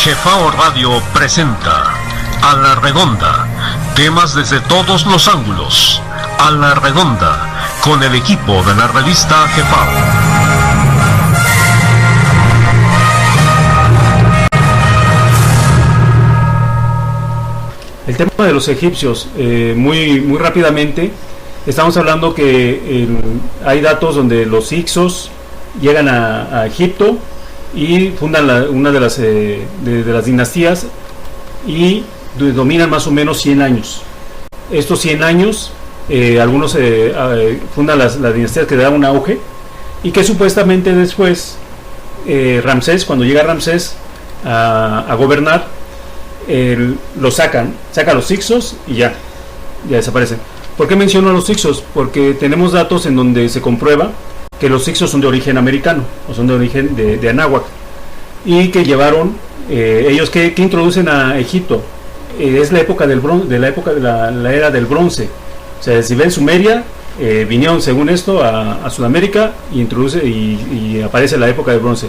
Jefao Radio presenta A la Redonda, temas desde todos los ángulos. A la Redonda, con el equipo de la revista Jefao. El tema de los egipcios, muy rápidamente, estamos hablando que hay datos donde los hicsos llegan a Egipto y fundan una de las dinastías y dominan más o menos 100 años. Estos 100 años, algunos fundan las dinastías que dan un auge y que supuestamente después Ramsés, cuando llega Ramsés a gobernar, lo saca a los hicsos y ya desaparecen. ¿Por qué menciono a los hicsos? Porque tenemos datos en donde se comprueba que los hicsos son de origen americano, o son de origen de Anáhuac, y que llevaron, ellos que introducen a Egipto, es la época del bronce, la era del bronce. O sea, si ven Sumeria, vinieron según esto a Sudamérica y introduce y aparece la época del bronce.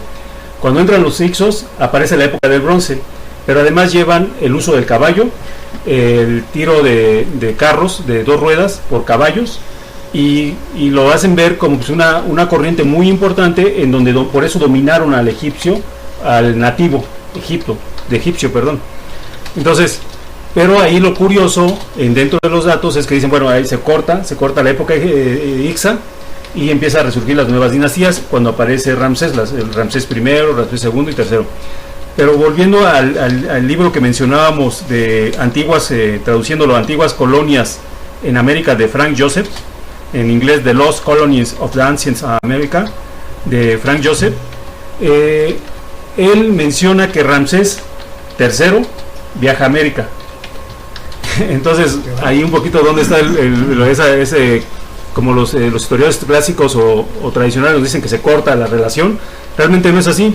Cuando entran los hicsos, aparece la época del bronce, pero además llevan el uso del caballo, el tiro de carros de 2 ruedas por caballos, y lo hacen ver como pues una corriente muy importante en donde por eso dominaron al nativo egipcio. Entonces, pero ahí lo curioso dentro de los datos es que dicen, bueno, ahí se corta la época Ixa y empieza a resurgir las nuevas dinastías cuando aparece Ramsés, el Ramsés I, Ramsés II y III. Pero volviendo al libro que mencionábamos de antiguas, traduciéndolo, antiguas colonias en América, de Frank Joseph, en inglés The Lost Colonies of the Ancient America, de Frank Joseph, él menciona que Ramsés III viaja a América. Entonces, ahí un poquito donde está ese como los historiadores clásicos o tradicionales nos dicen que se corta la relación. Realmente no es así.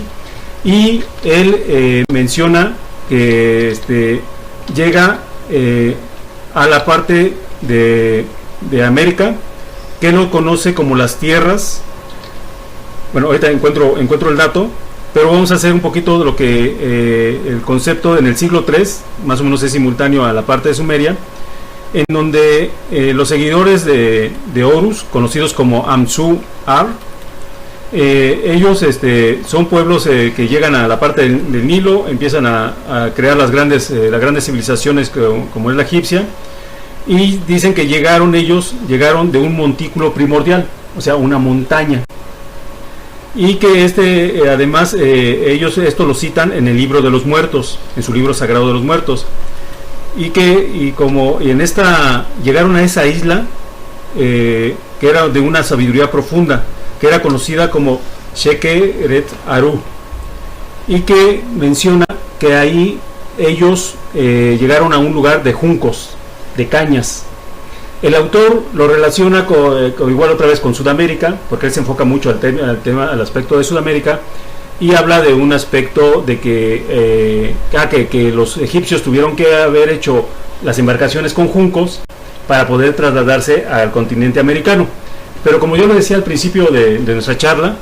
Y él menciona que llega a la parte de América que lo conoce como las tierras. Bueno, ahorita encuentro el dato, pero vamos a hacer un poquito de lo que el concepto en el siglo III, más o menos es simultáneo a la parte de Sumeria, en donde los seguidores de Horus, conocidos como Amsu-Ar, ellos son pueblos que llegan a la parte del Nilo, empiezan a crear las grandes civilizaciones como es la egipcia, y dicen que llegaron de un montículo primordial, o sea, una montaña, y que además ellos esto lo citan en el libro de los muertos, en su libro sagrado de los muertos, y en esta llegaron a esa isla que era de una sabiduría profunda, que era conocida como Shekeret Aru, y que menciona que ahí ellos llegaron a un lugar de juncos, de cañas. El autor lo relaciona igual otra vez con Sudamérica, porque él se enfoca mucho al aspecto de Sudamérica, y habla de un aspecto de que los egipcios tuvieron que haber hecho las embarcaciones con juncos para poder trasladarse al continente americano. Pero como yo le decía al principio de nuestra charla,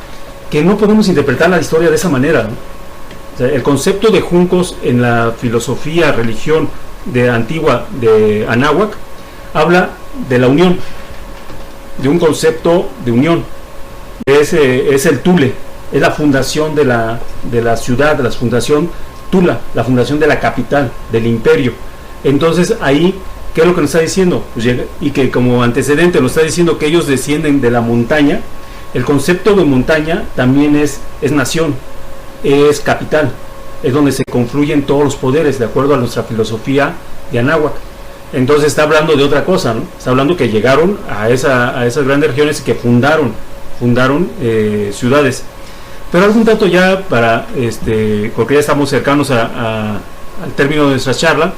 que no podemos interpretar la historia de esa manera, ¿no? O sea, el concepto de juncos en la filosofía, religión antigua de Anáhuac, habla de la unión, de un concepto de unión. Es el Tule, es la fundación de la ciudad, de la fundación Tula, la fundación de la capital, del imperio. Entonces ahí, ¿qué es lo que nos está diciendo? Pues y que como antecedente nos está diciendo que ellos descienden de la montaña. El concepto de montaña también es nación, es capital, es donde se confluyen todos los poderes, de acuerdo a nuestra filosofía de Anáhuac. Entonces está hablando de otra cosa, ¿no? Está hablando que llegaron a esas grandes regiones y que fundaron ciudades. Pero algún dato ya porque ya estamos cercanos al término de nuestra charla,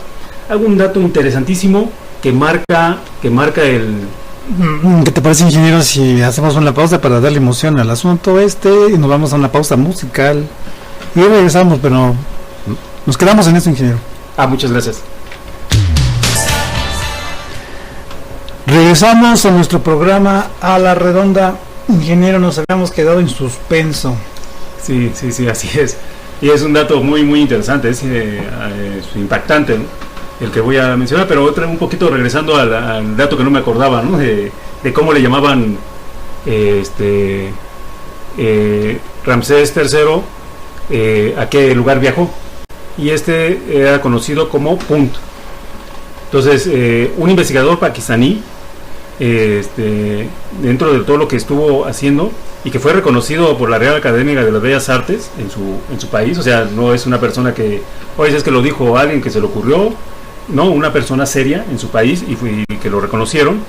algún dato interesantísimo que marca el... ¿Qué te parece, ingeniero, si hacemos una pausa para darle emoción al asunto y nos vamos a una pausa musical y regresamos, pero nos quedamos en esto, ingeniero? Muchas gracias. Regresamos a nuestro programa A la Redonda. Ingeniero, nos habíamos quedado en suspenso. Sí, así es. Y es un dato muy muy interesante, es impactante, ¿no?, el que voy a mencionar, pero un poquito regresando al dato que no me acordaba, ¿no?, de cómo le llamaban Ramsés III, a qué lugar viajó, y era conocido como Punt. Entonces, un investigador pakistaní, dentro de todo lo que estuvo haciendo y que fue reconocido por la Real Academia de las Bellas Artes en su país, o sea, no es una persona que, oye, es que lo dijo alguien que se le ocurrió, no, una persona seria en su país y que lo reconocieron,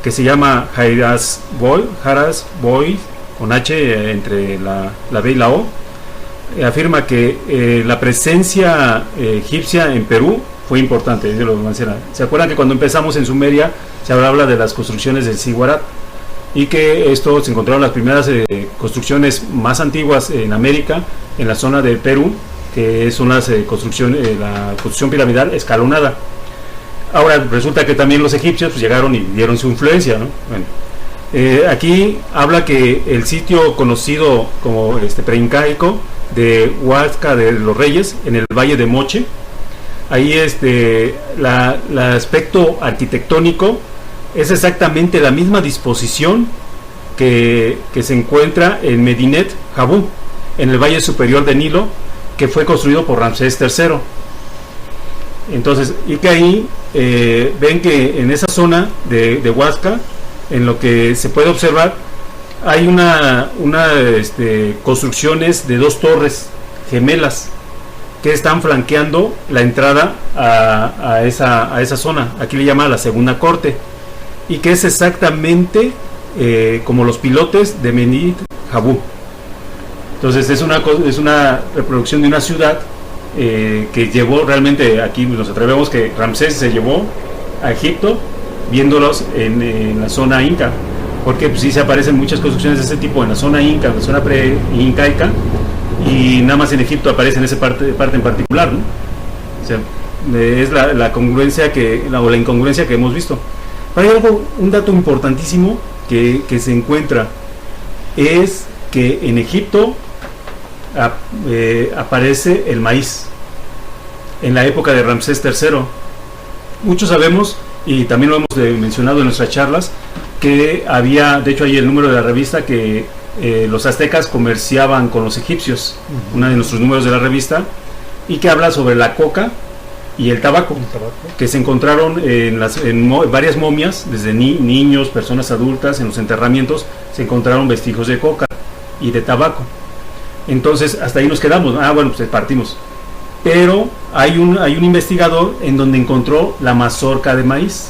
que se llama Haras Boy, con H entre la B y la O, afirma que la presencia egipcia en Perú fue importante. Ellos lo mencionan. ¿Se acuerdan que cuando empezamos en Sumeria se habla de las construcciones del Ziggurat? Y que esto se encontraron las primeras construcciones más antiguas en América, en la zona de Perú, que son las la construcción piramidal escalonada. Ahora resulta que también los egipcios pues, llegaron y dieron su influencia, ¿no? Bueno, aquí habla que el sitio conocido como preincaico de Huasca de los Reyes, en el Valle de Moche, ahí el aspecto arquitectónico es exactamente la misma disposición que se encuentra en Medinet Habu, en el Valle Superior de Nilo, que fue construido por Ramsés III. Entonces, y que ahí ven que en esa zona de Huasca, en lo que se puede observar, hay construcciones de 2 torres gemelas que están flanqueando la entrada a esa zona. Aquí le llama la segunda corte, y que es exactamente como los pilotes de Medinet Habu. Entonces es una reproducción de una ciudad que llevó realmente, aquí nos atrevemos que Ramsés se llevó a Egipto viéndolos en la zona inca, porque pues, sí se aparecen muchas construcciones de ese tipo en la zona inca, en la zona pre-incaica, y nada más en Egipto aparece en esa parte en particular, ¿no? O sea, es la congruencia o la incongruencia que hemos visto. Pero hay un dato importantísimo que se encuentra, es que en Egipto aparece el maíz en la época de Ramsés III. Muchos sabemos, y también lo hemos mencionado en nuestras charlas, que había, de hecho hay el número de la revista que los aztecas comerciaban con los egipcios, uno de nuestros números de la revista, y que habla sobre la coca y el tabaco, que se encontraron en varias momias, desde niños, personas adultas, en los enterramientos se encontraron vestigios de coca y de tabaco. Entonces hasta ahí nos quedamos. Bueno, pues partimos. Pero hay un investigador en donde encontró la mazorca de maíz.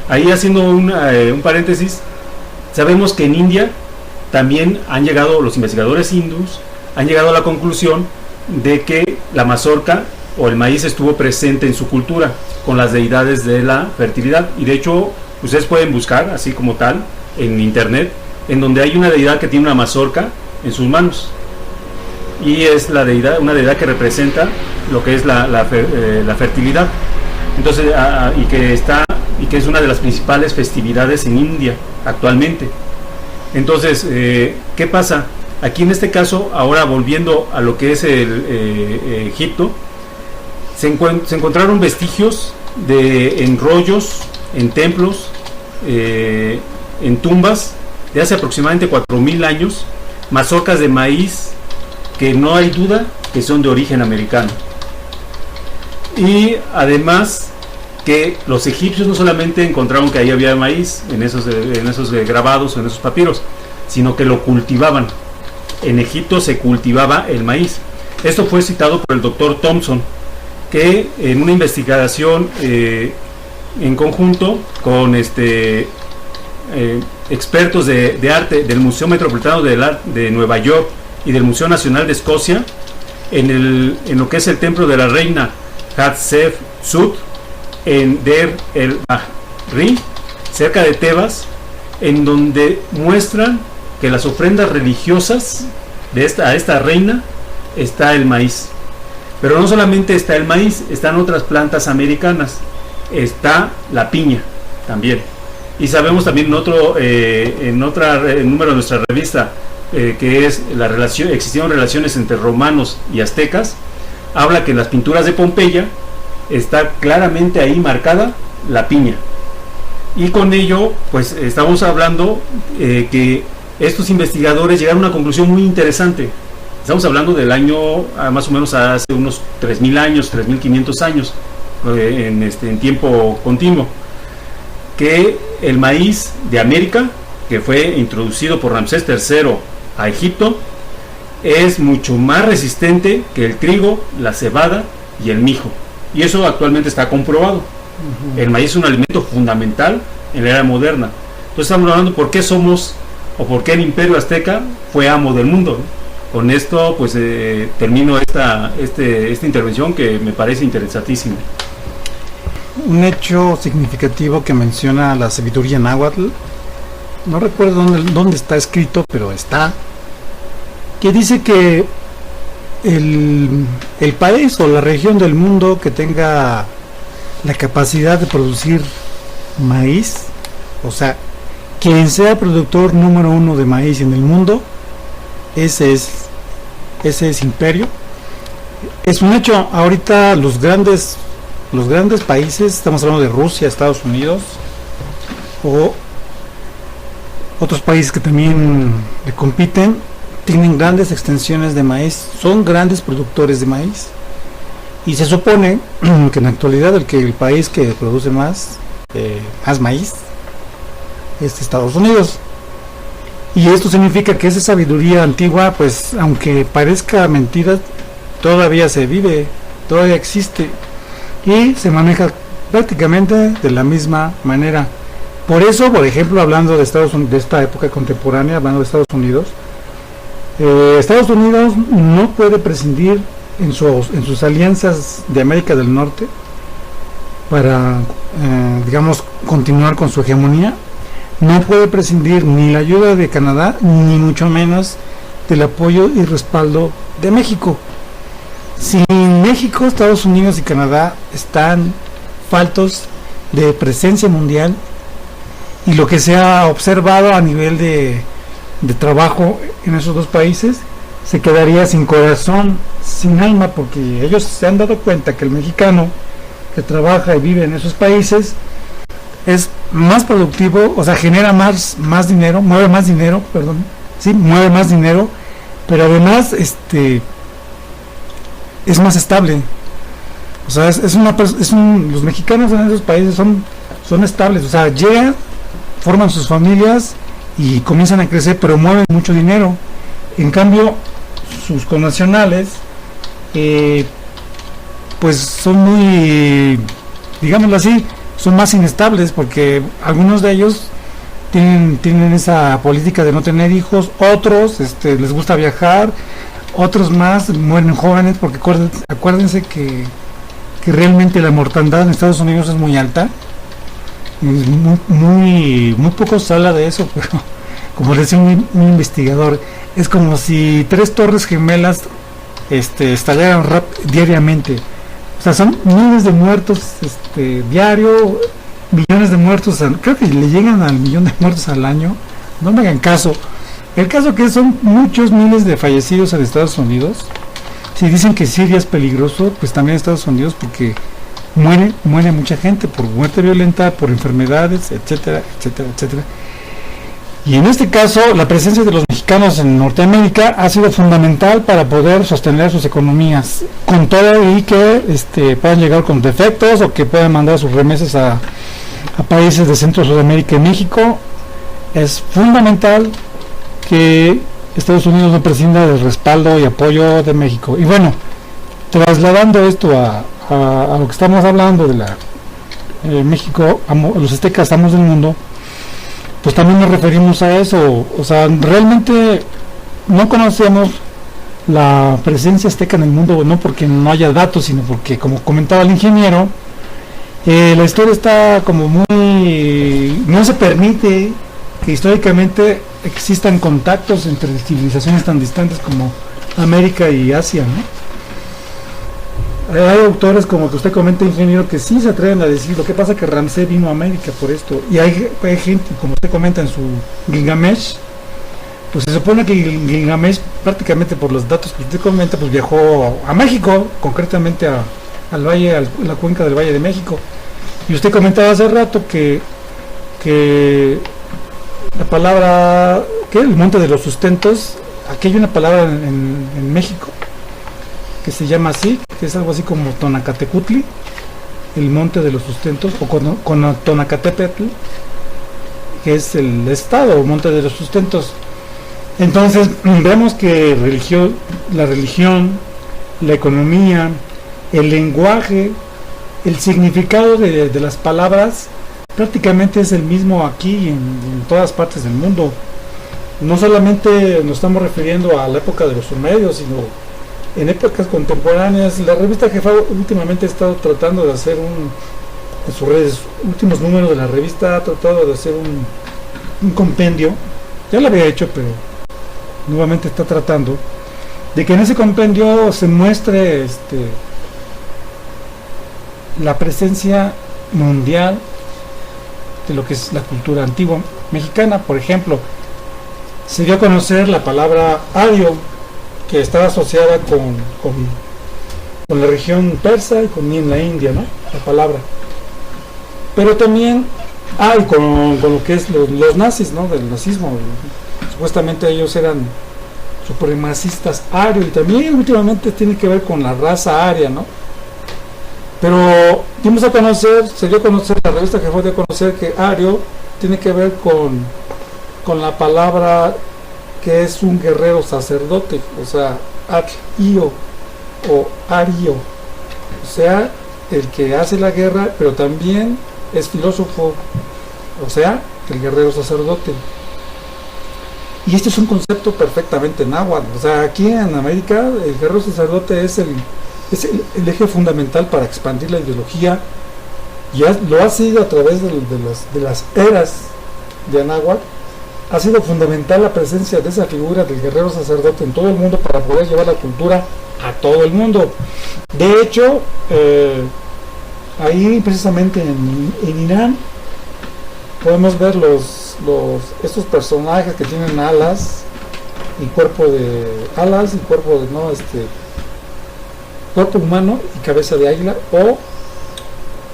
Ahí, haciendo un paréntesis, sabemos que en India también los investigadores hindús han llegado a la conclusión de que la mazorca o el maíz estuvo presente en su cultura con las deidades de la fertilidad. Y de hecho ustedes pueden buscar así como tal en internet, en donde hay una deidad que tiene una mazorca en sus manos, y es una deidad que representa lo que es la fertilidad. Entonces, y que es una de las principales festividades en India actualmente. Entonces, ¿qué pasa? Aquí en este caso, ahora volviendo a lo que es Egipto, se encontraron vestigios en rollos, en templos, en tumbas de hace aproximadamente 4000 años, mazorcas de maíz que no hay duda que son de origen americano. Y además que los egipcios no solamente encontraron que ahí había maíz en esos grabados, en esos papiros, sino que lo cultivaban. En Egipto se cultivaba el maíz. Esto fue citado por el doctor Thompson, que en una investigación en conjunto con expertos de arte del Museo Metropolitano de Nueva York y del Museo Nacional de Escocia, en lo que es el templo de la reina Hatshepsut en Der el Bahri, cerca de Tebas, en donde muestran que las ofrendas religiosas a esta reina está el maíz. Pero no solamente está el maíz, están otras plantas americanas, está la piña también. Y sabemos también en otro número de nuestra revista, que es la relación, existieron relaciones entre romanos y aztecas, habla que en las pinturas de Pompeya está claramente ahí marcada la piña. Y con ello, pues estamos hablando que estos investigadores llegaron a una conclusión muy interesante. Estamos hablando del año, más o menos hace unos 3.000 años, 3.500 años, en tiempo continuo, que el maíz de América, que fue introducido por Ramsés III a Egipto, es mucho más resistente que el trigo, la cebada y el mijo. Y eso actualmente está comprobado. El maíz es un alimento fundamental en la era moderna. Entonces estamos hablando por qué somos, o por qué el imperio azteca fue amo del mundo. Con esto pues termino esta intervención, que me parece interesantísima. Un hecho significativo que menciona la sabiduría náhuatl, no recuerdo dónde está escrito, pero está, que dice que el país o la región del mundo que tenga la capacidad de producir maíz, o sea, quien sea productor número 1 de maíz en el mundo, ese es imperio. Es un hecho. Ahorita los grandes países, estamos hablando de Rusia, Estados Unidos o otros países que también le compiten, tienen grandes extensiones de maíz, son grandes productores de maíz, y se supone que en la actualidad el país que produce más maíz es Estados Unidos. Y esto significa que esa sabiduría antigua, pues aunque parezca mentira, todavía se vive, todavía existe y se maneja prácticamente de la misma manera. Por eso, por ejemplo, hablando de de esta época contemporánea, hablando de Estados Unidos no puede prescindir en sus alianzas de América del Norte para, digamos, continuar con su hegemonía. No puede prescindir ni la ayuda de Canadá, ni mucho menos del apoyo y respaldo de México. Sin México, Estados Unidos y Canadá están faltos de presencia mundial, y lo que se ha observado a nivel de trabajo en esos dos países se quedaría sin corazón, sin alma, porque ellos se han dado cuenta que el mexicano que trabaja y vive en esos países es más productivo, o sea, genera más dinero, mueve más dinero, pero además es más estable. O sea, los mexicanos en esos países son estables, o sea, llegan, forman sus familias y comienzan a crecer, pero mueven mucho dinero. En cambio, sus connacionales pues son muy, digámoslo así, son más inestables, porque algunos de ellos tienen esa política de no tener hijos, otros les gusta viajar, otros más mueren jóvenes, porque acuérdense que realmente la mortandad en Estados Unidos es muy alta. Muy poco se habla de eso, pero como decía un investigador, es como si 3 torres gemelas estallaran diariamente. O sea, son miles de muertos diario, millones de muertos, creo que le llegan al 1.000.000 de muertos al año. No me hagan caso. El caso que son muchos miles de fallecidos en Estados Unidos. Si dicen que Siria es peligroso, pues también Estados Unidos, porque muere mucha gente por muerte violenta, por enfermedades, etcétera, etcétera, etcétera. Y en este caso, la presencia de los mexicanos en Norteamérica ha sido fundamental para poder sostener sus economías, con todo y que puedan llegar con defectos, o que puedan mandar sus remesas a países de Centro, Sudamérica y México. Es fundamental que Estados Unidos no prescinda del respaldo y apoyo de México. Y bueno, trasladando esto a lo que estamos hablando de México, los aztecas, amos del mundo, pues también nos referimos a eso. O sea, realmente no conocemos la presencia azteca en el mundo, no porque no haya datos, sino porque, como comentaba el ingeniero, la historia está como no se permite que históricamente existan contactos entre civilizaciones tan distantes como América y Asia, ¿no? Hay autores, como que usted comenta, ingeniero, que sí se atreven a decir. Lo que pasa que Ramsés vino a América por esto, y hay gente, como usted comenta en su Gilgamesh, pues se supone que Gilgamesh, prácticamente por los datos que usted comenta, pues viajó a México, concretamente al valle, a la cuenca del Valle de México. Y usted comentaba hace rato que la palabra, que el monte de los sustentos, aquí hay una palabra en México que se llama así, que es algo así como Tonacatecutli, el monte de los sustentos, o con Tonacatepetl, que es el estado o monte de los sustentos. Entonces vemos que la religión, la economía, el lenguaje, el significado de las palabras prácticamente es el mismo aquí en todas partes del mundo. No solamente nos estamos refiriendo a la época de los sumerios, sino en épocas contemporáneas. La revista Jefa últimamente ha estado tratando de hacer en sus últimos números de la revista ha tratado de hacer un compendio. Ya lo había hecho, pero nuevamente está tratando de que en ese compendio se muestre la presencia mundial de lo que es la cultura antigua mexicana. Por ejemplo, se dio a conocer la palabra ario, que estaba asociada con la región persa y con la India, ¿no? La palabra. Pero también y con lo que es los nazis, ¿no? Del nazismo. Supuestamente ellos eran supremacistas arios, y también últimamente tiene que ver con la raza aria, ¿no? Pero se dio a conocer, la revista que fue de conocer que ario tiene que ver con la palabra que es un guerrero sacerdote, o sea, ario o ario, o sea, el que hace la guerra, pero también es filósofo, o sea, el guerrero sacerdote. Y este es un concepto perfectamente náhuatl. O sea, aquí en América el guerrero sacerdote es el eje fundamental para expandir la ideología. Ya lo ha sido a través de las eras de Anáhuac. Ha sido fundamental la presencia de esa figura del guerrero sacerdote en todo el mundo para poder llevar la cultura a todo el mundo. De hecho, ahí precisamente en Irán podemos ver estos personajes que tienen alas y cuerpo cuerpo humano y cabeza de águila, o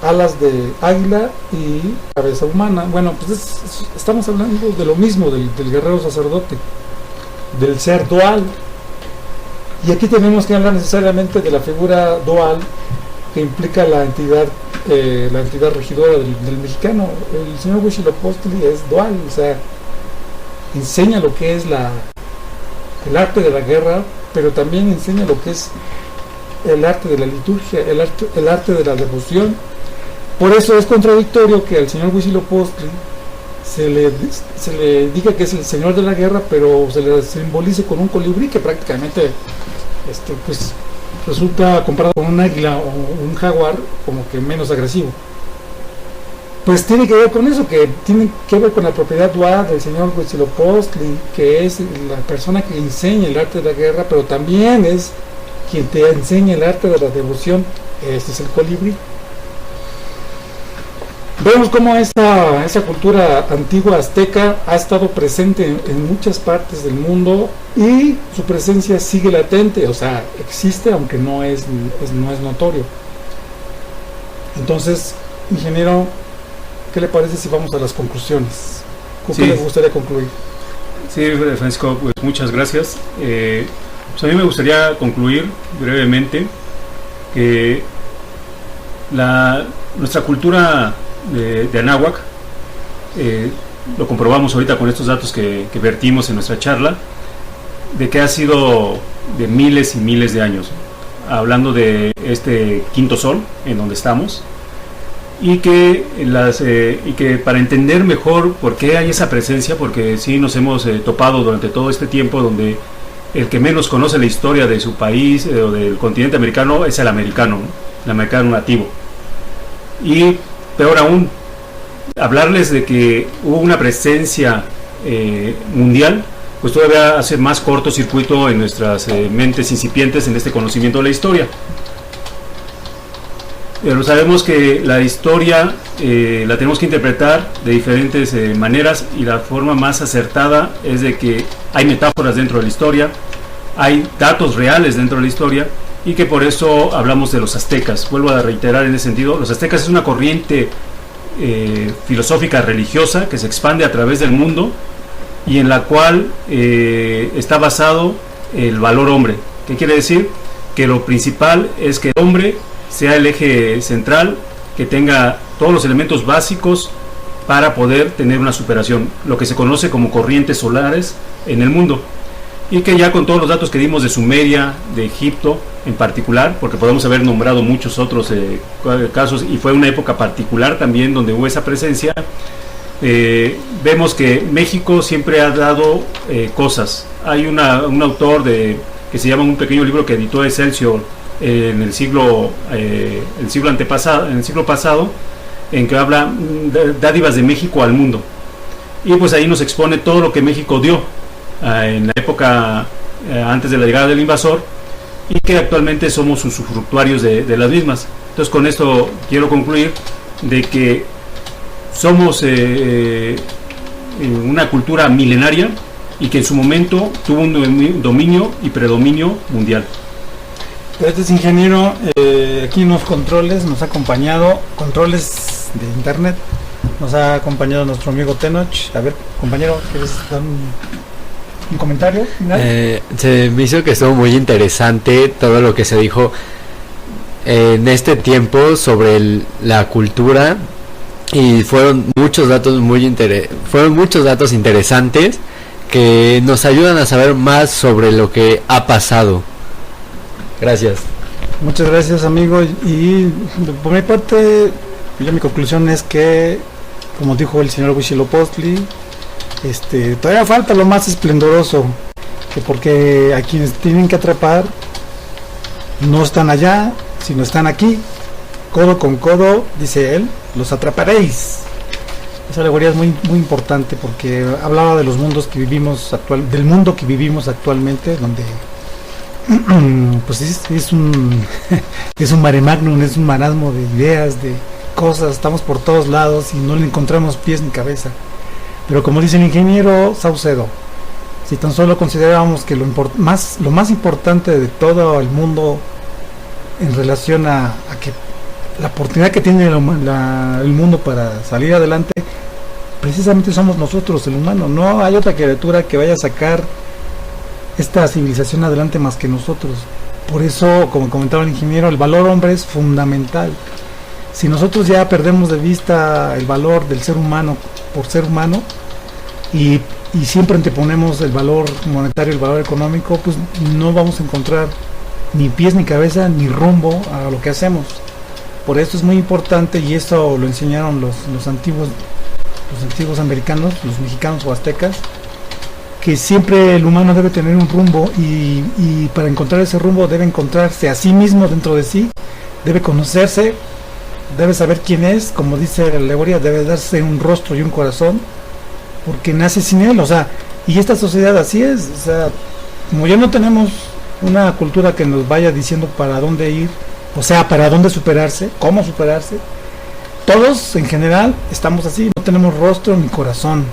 alas de águila y cabeza humana. Bueno, pues estamos hablando de lo mismo, del guerrero sacerdote, del ser dual. Y aquí tenemos que hablar necesariamente de la figura dual que implica la entidad regidora del mexicano. El señor Huitzilopochtli es dual, o sea, enseña lo que es el arte de la guerra, pero también enseña lo que es el arte de la liturgia, el arte de la devoción. Por eso es contradictorio que al señor Huitzilopochtli se le diga que es el señor de la guerra, pero se le simbolice con un colibrí, que prácticamente pues resulta, comparado con un águila o un jaguar, como que menos agresivo. Pues tiene que ver con eso, que tiene que ver con la propiedad dual del señor Huitzilopochtli, que es la persona que enseña el arte de la guerra, pero también es quien te enseña el arte de la devoción. Este es el colibrí. Vemos cómo esa cultura antigua azteca ha estado presente en muchas partes del mundo, y su presencia sigue latente, o sea, existe aunque no es notorio. Pues ingeniero, ¿qué le parece si vamos a las conclusiones? ¿Con qué le gustaría concluir? Sí, Francisco, pues muchas gracias. Pues a mí me gustaría concluir brevemente que nuestra cultura de Anáhuac, lo comprobamos ahorita con estos datos que vertimos en nuestra charla, de que ha sido de miles y miles de años, hablando de este quinto sol en donde estamos, y que para entender mejor por qué hay esa presencia, porque sí nos hemos topado durante todo este tiempo donde el que menos conoce la historia de su país o del continente americano es el americano, ¿no? El americano nativo. Y peor aún, hablarles de que hubo una presencia mundial, pues todavía hace más cortocircuito en nuestras mentes incipientes en este conocimiento de la historia. Pero sabemos que la historia la tenemos que interpretar de diferentes maneras, y la forma más acertada es de que hay metáforas dentro de la historia, hay datos reales dentro de la historia, y que por eso hablamos de los aztecas. Vuelvo a reiterar en ese sentido, los aztecas es una corriente filosófica religiosa que se expande a través del mundo y en la cual está basado el valor hombre. ¿Qué quiere decir? Que lo principal es que el hombre sea el eje central, que tenga todos los elementos básicos para poder tener una superación, lo que se conoce como corrientes solares en el mundo, y que ya con todos los datos que dimos de Sumeria, de Egipto en particular, porque podemos haber nombrado muchos otros casos, y fue una época particular también donde hubo esa presencia, vemos que México siempre ha dado cosas. Hay un autor que se llama, un pequeño libro que editó Excelsior en el siglo pasado, en que habla dádivas de México al mundo, y pues ahí nos expone todo lo que México dio en la época antes de la llegada del invasor, y que actualmente somos usufructuarios de las mismas. Entonces, con esto quiero concluir de que somos una cultura milenaria y que en su momento tuvo un dominio y predominio mundial. Este es ingeniero, aquí en los controles nos ha acompañado, controles de internet, nos ha acompañado nuestro amigo Tenoch. A ver, compañero, ¿quieres dar un comentario final? Se me hizo que estuvo muy interesante todo lo que se dijo en este tiempo sobre la cultura, y fueron muchos datos interesantes que nos ayudan a saber más sobre lo que ha pasado. Gracias. Muchas gracias, amigo. Y por mi parte, mi conclusión es que, como dijo el señor Huitzilopochtli, todavía falta lo más esplendoroso, que porque a quienes tienen que atrapar no están allá, sino están aquí, codo con codo, dice él, los atraparéis. Esa alegoría es muy importante, porque hablaba de los mundos que vivimos del mundo que vivimos actualmente, donde pues es un mare magnum, es un marasmo de ideas, de cosas, estamos por todos lados y no le encontramos pies ni cabeza. Pero como dice el ingeniero Saucedo, si tan solo considerábamos que lo más importante de todo el mundo en relación a que la oportunidad que tiene el mundo para salir adelante, precisamente somos nosotros, el humano. No hay otra criatura que vaya a sacar esta civilización adelante más que nosotros. Por eso, como comentaba el ingeniero, el valor hombre es fundamental. Si nosotros ya perdemos de vista el valor del ser humano por ser humano, y siempre anteponemos el valor monetario, el valor económico, pues no vamos a encontrar ni pies ni cabeza ni rumbo a lo que hacemos. Por eso es muy importante, y eso lo enseñaron los antiguos americanos, los mexicanos o aztecas, que siempre el humano debe tener un rumbo, y para encontrar ese rumbo debe encontrarse a sí mismo dentro de sí, debe conocerse, debe saber quién es, como dice la alegoría, debe darse un rostro y un corazón, porque nace sin él. O sea, y esta sociedad así es, o sea, como ya no tenemos una cultura que nos vaya diciendo para dónde ir, o sea, para dónde superarse, cómo superarse, todos en general estamos así, no tenemos rostro ni corazón,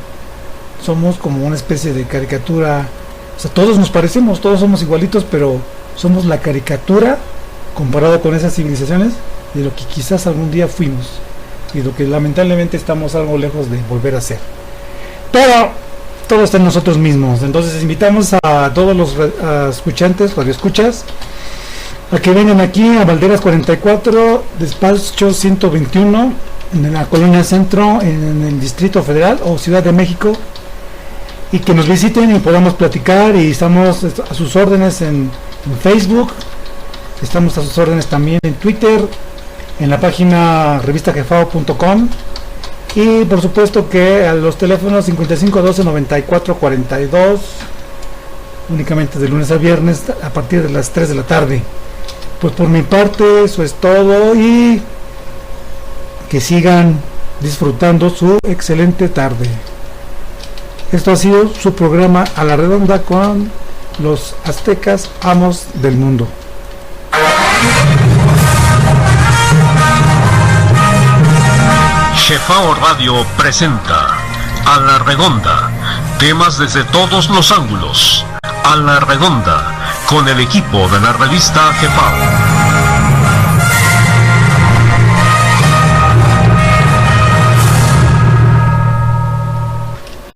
somos como una especie de caricatura. O sea, todos nos parecemos, todos somos igualitos, pero somos la caricatura comparado con esas civilizaciones de lo que quizás algún día fuimos, y lo que lamentablemente estamos algo lejos de volver a ser. Pero todo está en nosotros mismos. Entonces invitamos a todos los escuchantes, radioescuchas, a que vengan aquí a Valderas 44, despacho 121, en la Colonia Centro, en el Distrito Federal o Ciudad de México, y que nos visiten y podamos platicar. Y estamos a sus órdenes en Facebook, estamos a sus órdenes también en Twitter, en la página revistajefao.com, y por supuesto que a los teléfonos 55 12 94 42, únicamente de lunes a viernes a partir de las 3 de la tarde. Pues por mi parte eso es todo, y que sigan disfrutando su excelente tarde. Esto ha sido su programa A la Redonda con los aztecas, amos del mundo. Jefao Radio presenta A la Redonda, temas desde todos los ángulos. A la Redonda, con el equipo de la revista Jefao.